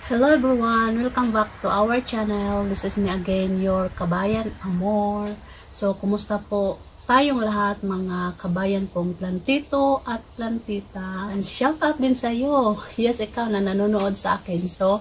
Hello everyone! Welcome back to our channel. This is me again, your Kabayan Amor. So, kumusta po tayong lahat mga kabayan pong plantito at plantita. And shout out din sa iyo. Yes, ikaw na nanonood sa akin. So,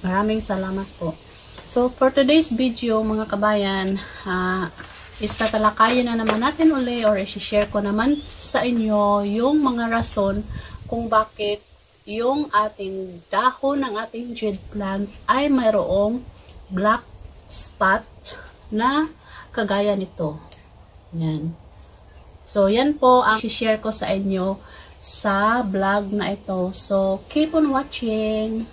maraming salamat po. So, for today's video mga kabayan, is tatalakayin na naman natin uli or i-share ko naman sa inyo yung mga rason kung bakit yung ating dahon ng ating jade plant ay mayroong black spot na kagaya nito. Yan. So, yan po ang i-share ko sa inyo sa vlog na ito. So, keep on watching!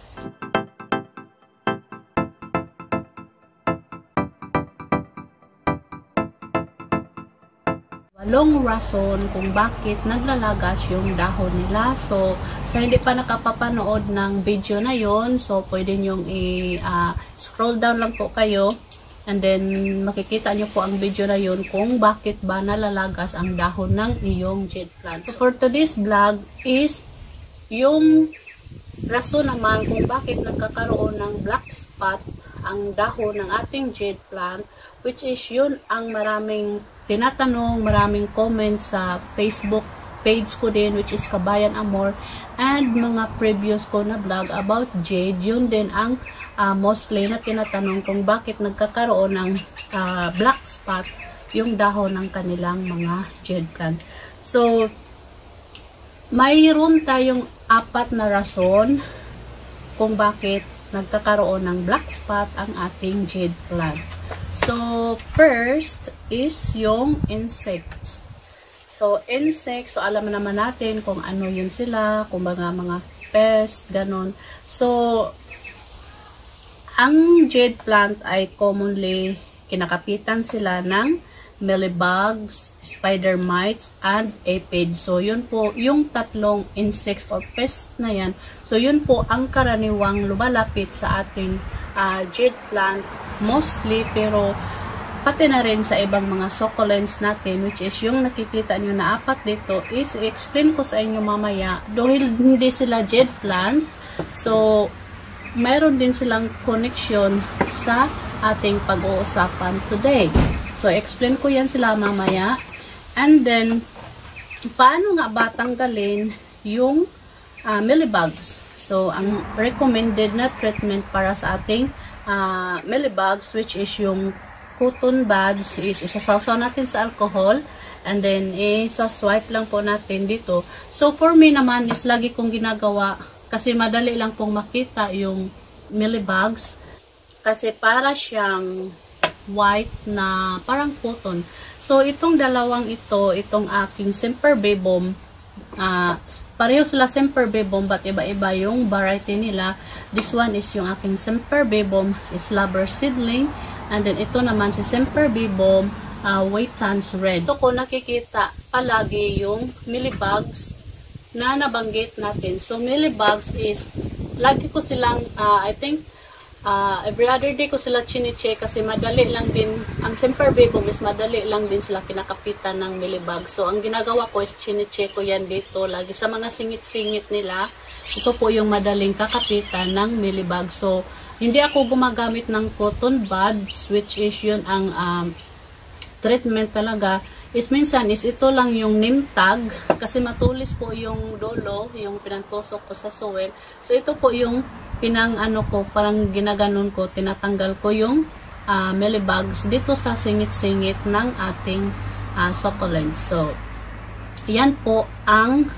Walong rason kung bakit naglalagas yung dahon nila. So, sa hindi pa nakapapanood ng video na yon, so pwede nyong i-scroll down lang po kayo and then makikita nyo po ang video na yon kung bakit ba nalalagas ang dahon ng iyong jade plant. So, for today's vlog is yung rason naman kung bakit nagkakaroon ng black spot ang dahon ng ating jade plant, which is yun ang maraming tinatanong, maraming comments sa Facebook page ko din, which is Kabayan Amor, and mga previous ko na vlog about jade. Yun din ang mostly na tinatanong kung bakit nagkakaroon ng black spot yung dahon ng kanilang mga jade plant. So, mayroon tayong 4 na rason kung bakit nagkakaroon ng black spot ang ating jade plant. So, first is yung insects. So, insects, so alam naman natin kung ano yun sila, kung mga pest, ganon. So, ang jade plant ay commonly kinakapitan sila ng mealybugs, spider mites, and aphids. So, yun po, yung tatlong insects or pest na yan. So, yun po ang karaniwang lumalapit sa ating jade plant mostly, pero pati na rin sa ibang mga succulents natin, which is yung nakikita nyo na 4 dito, is i-explain ko sa inyo mamaya. Dahil hindi sila jade plant, so, mayroon din silang connection sa ating pag-uusapan today. So, explain ko yan sila mamaya. And then, paano nga ba tanggalin yung mealybugs? So, ang recommended na treatment para sa ating mealybugs, which is yung cotton buds, is isasawsaw natin sa alcohol. And then, isa-swipe lang po natin dito. So, for me naman, is lagi kong ginagawa kasi madali lang pong makita yung mealybugs. Kasi para siyang white na parang cotton. So, itong dalawang ito, itong aking Semperbebum, pareho sila Semperbebum, but iba-iba yung variety nila. This one is yung aking Semperbebum slabber seedling, and then ito naman si Semperbebum Waitans red. Ito ko nakikita palagi yung mealybugs na nabanggit natin. So, mealybugs is, lagi ko silang, I think, every other day ko sila chine-check kasi madali lang din, ang Semperbebum is madali lang din sila kinakapitan ng mealybug. So, ang ginagawa ko is chine-check ko yan dito. Lagi sa mga singit-singit nila, ito po yung madaling kakapitan ng mealybug. So, hindi ako gumagamit ng cotton buds, which is yun ang treatment talaga. Is minsan is ito lang yung name tag kasi matulis po yung dulo, yung pinantusok ko sa soil. So, ito po yung ko, parang ginaganon ko, tinatanggal ko yung mealybugs dito sa singit-singit ng ating succulents. So, yan po ang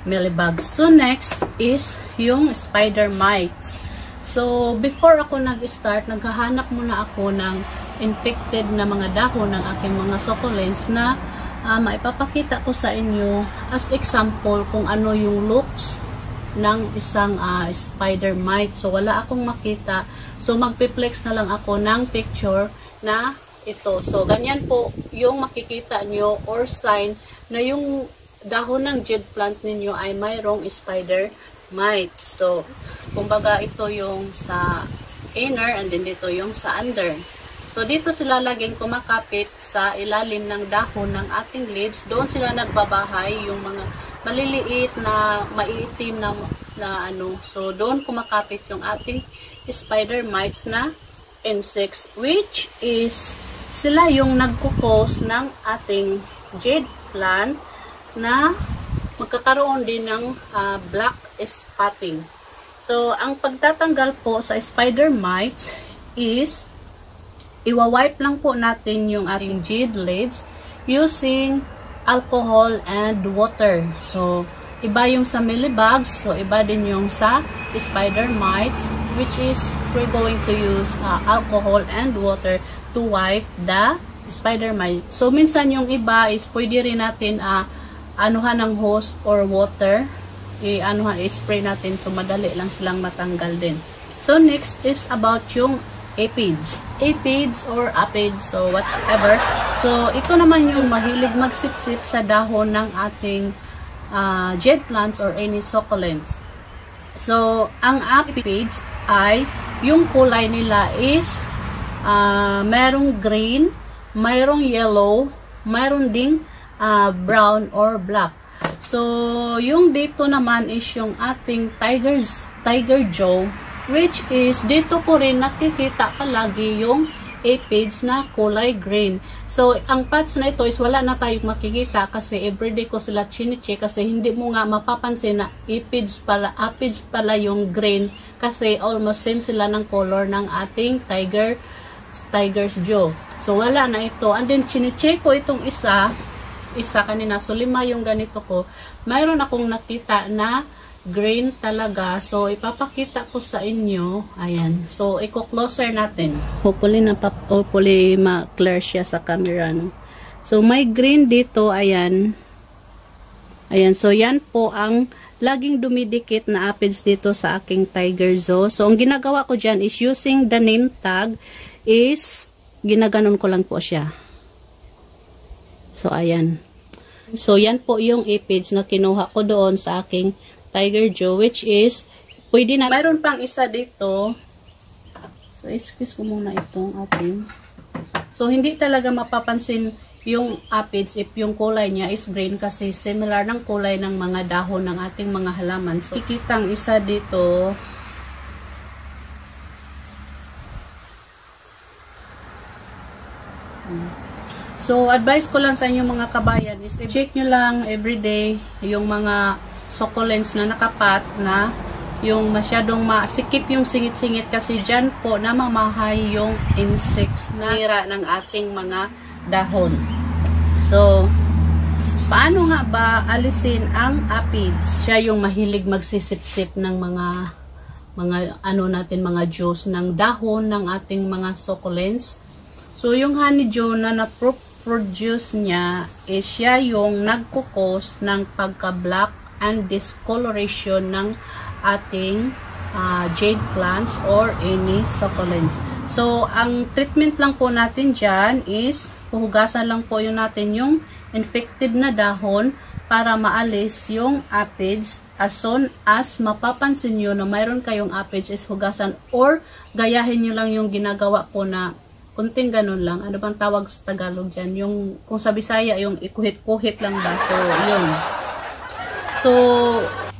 mealybugs. So, next is yung spider mites. So, before ako nag-start, naghahanap muna ako ng infected na mga dahon ng aking mga succulents na maipapakita ko sa inyo as example kung ano yung looks ng isang spider mite. So, wala akong makita. So, magpiplex na lang ako ng picture na ito. So, ganyan po yung makikita nyo or sign na yung dahon ng jade plant ninyo ay mayroong spider mite. So, kumbaga ito yung sa inner and then dito yung sa under. So, dito sila laging kumakapit sa ilalim ng dahon ng ating leaves. Doon sila nagbabahay, yung mga maliliit na maiitim na na ano. So, doon kumakapit yung ating spider mites na insects, which is sila yung nagkukos ng ating jade plant na magkakaroon din ng black spotting. So, ang pagtatanggal po sa spider mites is iwa-wipe lang po natin yung ating jade leaves using alcohol and water. So, iba yung sa mealybugs, so iba din yung sa spider mites, which is we're going to use alcohol and water to wipe the spider mites. So, minsan yung iba is pwede rin natin anuhan ng hose or water, i-spray natin so madali lang silang matanggal din. So, next is about yung aphids. Aphids or aphids, so whatever. So, ito naman yung mahilig magsipsip sa dahon ng ating jade plants or any succulents. So, ang aphids ay yung kulay nila is mayroong green, mayroong yellow, mayroong ding brown or black. So, yung dito naman is yung ating tiger jaw, which is dito ko rin nakikita palagi yung aphids na kulay green. So, ang pads na ito is wala na tayong makikita kasi everyday ko sila chinicheck kasi hindi mo nga mapapansin na aphids pala yung green kasi almost same sila ng color ng ating tiger's jaw. So, wala na ito. And then, chinicheck ko itong isa kanina. So, 5 yung ganito ko. Mayroon akong nakita na green talaga. So, ipapakita ko sa inyo. Ayan. So, i-closer natin. Hopefully ma-clear siya sa camera. No? So, may green dito. Ayan. Ayan. So, yan po ang laging dumidikit na aphids dito sa aking tiger jaw. So, ang ginagawa ko dyan is using the name tag is ginaganon ko lang po siya. So, ayan. So, yan po yung aphids na kinuha ko doon sa aking tiger jaw, which is, pwede na, mayroon pang isa dito. So, excuse ko muna itong ating. So, hindi talaga mapapansin yung aphids if yung kulay niya is green kasi similar ng kulay ng mga dahon ng ating mga halaman. So, ikitang isa dito. So, advice ko lang sa inyo mga kabayan is check nyo lang everyday yung mga succulents na nakapat na yung masyadong masikip yung singit-singit kasi dyan po namamahay yung insects na nira ng ating mga dahon. So, paano nga ba alisin ang aphids? Siya yung mahilig magsisip-sip ng mga mga juice ng dahon ng ating mga succulents. So, yung honeydew na na-produce niya is siya yung nagkukos ng pagka-black and discoloration ng ating jade plants or any succulents. So, ang treatment lang po natin dyan is puhugasan lang po yun natin yung infected na dahon para maalis yung aphids. As soon as mapapansin nyo na mayroon kayong aphids is hugasan or gayahin nyo lang yung ginagawa ko na kunting ganun lang. Ano bang tawag sa Tagalog dyan? Yung, kung sa Bisaya, yung ikuhit-kuhit lang ba? So, yun. So,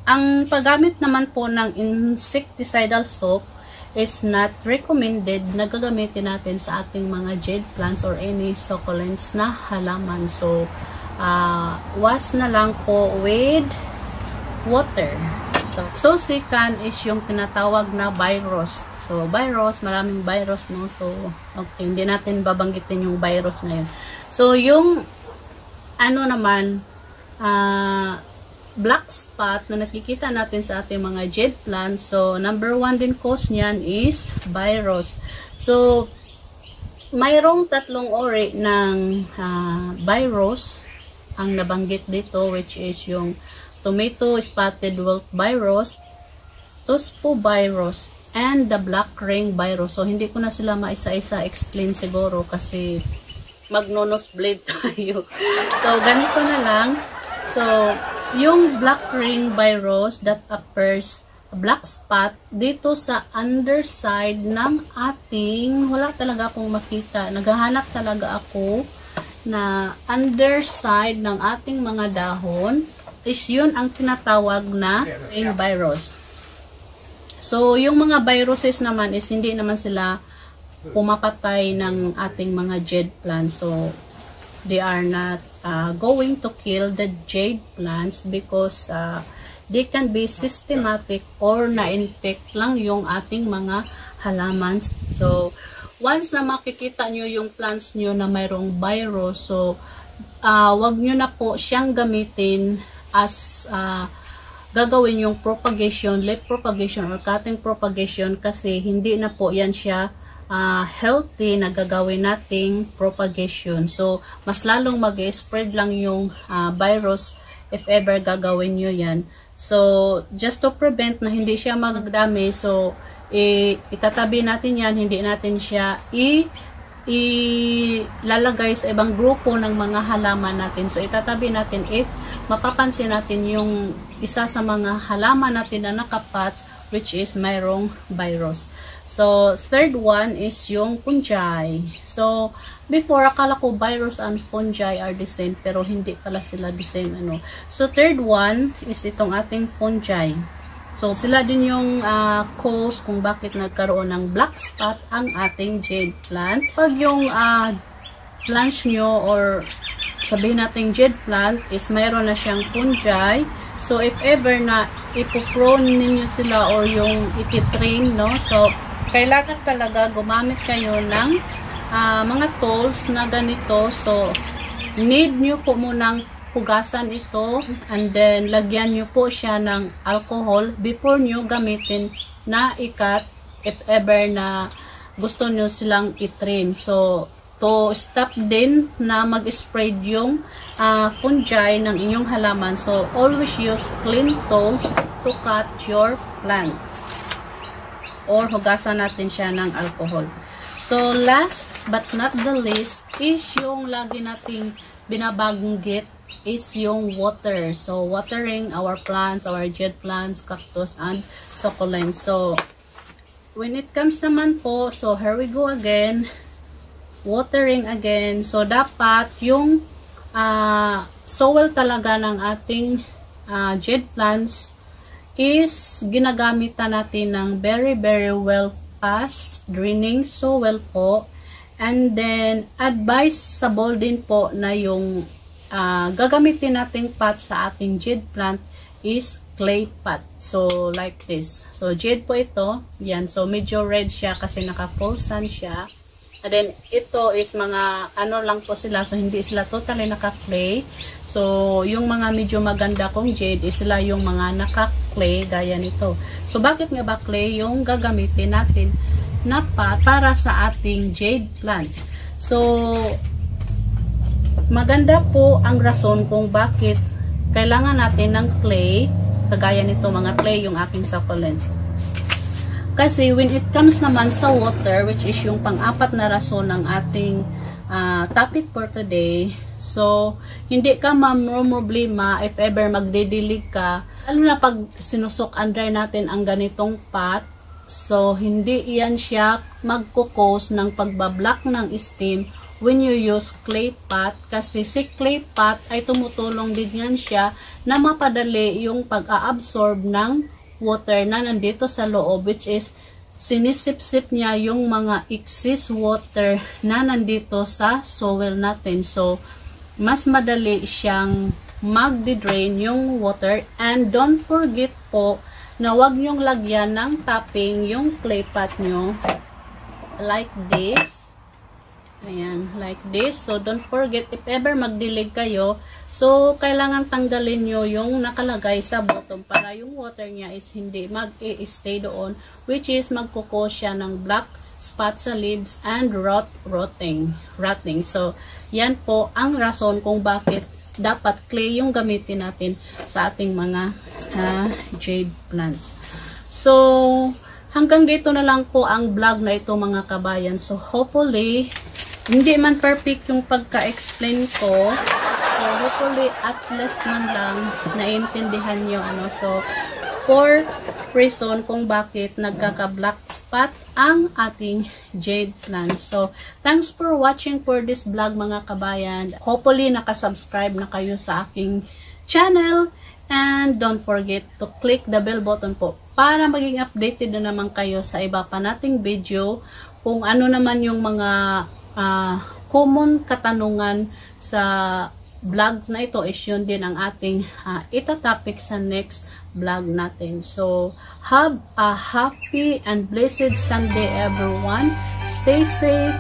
ang paggamit naman po ng insecticidal soap is not recommended na gagamitin natin sa ating mga jade plants or any succulents na halaman. So, wash na lang po with water. So second is yung tinatawag na virus. So, virus, maraming virus, no? So, okay, hindi natin babanggitin yung virus na yun. So, yung, black spot na nakikita natin sa ating mga jade plants. So, number 1 din cause niyan is virus. So, mayroong 3 uri ng virus ang nabanggit dito, which is yung tomato spotted wilt virus, tuspo virus, and the black ring virus. So, hindi ko na sila maisa-isa explain siguro kasi magnonosblade tayo. So, ganito na lang. So, yung black ring virus that appears black spot dito sa underside ng ating, wala talaga akong makita. Naghahanap talaga ako na underside ng ating mga dahon is yun ang tinatawag na ring virus. So, yung mga viruses naman is hindi naman sila pumapatay ng ating mga jade plants. So, they are not going to kill the jade plants because they can be systematic or na-infect lang yung ating mga halaman. So, once na makikita nyo yung plants nyo na mayroong virus, so, wag nyo na po siyang gamitin as gagawin yung propagation, leaf propagation or cutting propagation kasi hindi na po yan siya healthy na gagawin nating propagation. So, mas lalong mag-spread lang yung virus if ever gagawin nyo yan. So, just to prevent na hindi siya magdami, so, itatabi natin yan, hindi natin siya ilalagay sa ibang grupo ng mga halaman natin. So, itatabi natin if mapapansin natin yung isa sa mga halaman natin na nakapots which is mayroong virus. So, third one is yung fungi. So, before, akala ko virus and fungi are the same, pero hindi pala sila the same. So, third one is itong ating fungi. So, sila din yung cause kung bakit nagkaroon ng black spot ang ating jade plant. Pag yung plants nyo or sabihin natin jade plant is mayroon na siyang fungi. So, if ever na ipoprone ninyo sila or yung ititrain, no? So, kailangan talaga gumamit kayo ng mga tools na ganito. So, need nyo po munang hugasan ito and then lagyan nyo po siya ng alcohol before nyo gamitin na ikat if ever na gusto nyo silang itrim. So, to stop din na mag-spread yung fungi ng inyong halaman. So, always use clean tools to cut your plants. Or hugasan natin siya ng alcohol. So, last but not the least is yung lagi nating binabanggit is yung water. So, watering our plants, our jade plants, cactus, and succulents. So, when it comes naman po, so here we go again. Watering again. So, dapat yung soil talaga ng ating jade plants is ginagamitan natin ng very well fast draining soil po. And then, advisable din po na yung gagamitin nating pot sa ating jade plant is clay pot. So, like this. So, jade po ito. Yan. So, medyo red siya kasi naka-full sun siya. And then, ito is mga ano lang po sila. So, hindi sila totally naka-clay. So, yung mga medyo maganda kong jade is sila yung mga naka-clay gaya nito. So, bakit nga ba clay yung gagamitin natin na pot para sa ating jade plants? So, maganda po ang rason kung bakit kailangan natin ng clay, kagaya nito mga clay yung aking succulents. Kasi when it comes naman sa water, which is yung pang-apat na rason ng ating topic for today, so hindi ka problema if ever magdidilig ka, lalo na pag sinusok and dry natin ang ganitong pot. So hindi iyan siya magkukos ng pagbablock ng steam when you use clay pot, kasi si clay pot ay tumutulong din yan siya na mapadali yung pag-a-absorb ng water na nandito sa loob, which is sinisip-sip niya yung mga excess water na nandito sa soil natin. So, mas madali siyang mag-drain yung water. And don't forget po na wag nyong lagyan ng topping yung clay pot nyo like this. Ayan, like this. So, don't forget, if ever magdilig kayo, so, kailangan tanggalin nyo yung nakalagay sa bottom para yung water niya is hindi mag-i-stay doon, which is magkukos siya ng black spot sa leaves and rotting. So, yan po ang rason kung bakit dapat clay yung gamitin natin sa ating mga jade plants. So, hanggang dito na lang po ang vlog na ito mga kabayan. So, hopefully, hindi man perfect yung pagka-explain ko. So, hopefully, at least man lang naiintindihan nyo. So, for reason kung bakit nagkaka-black spot ang ating jade plant. So, thanks for watching for this vlog mga kabayan. Hopefully, nakasubscribe na kayo sa aking channel. And don't forget to click the bell button po para maging updated na naman kayo sa iba pa nating video kung ano naman yung mga common katanungan sa vlog na ito is yun din ang ating itatopic sa next vlog natin. So, have a happy and blessed Sunday everyone. Stay safe,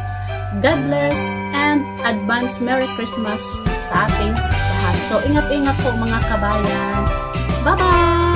God bless, and advance Merry Christmas sa ating lahat. So, ingat-ingat po mga kabayan. Bye-bye!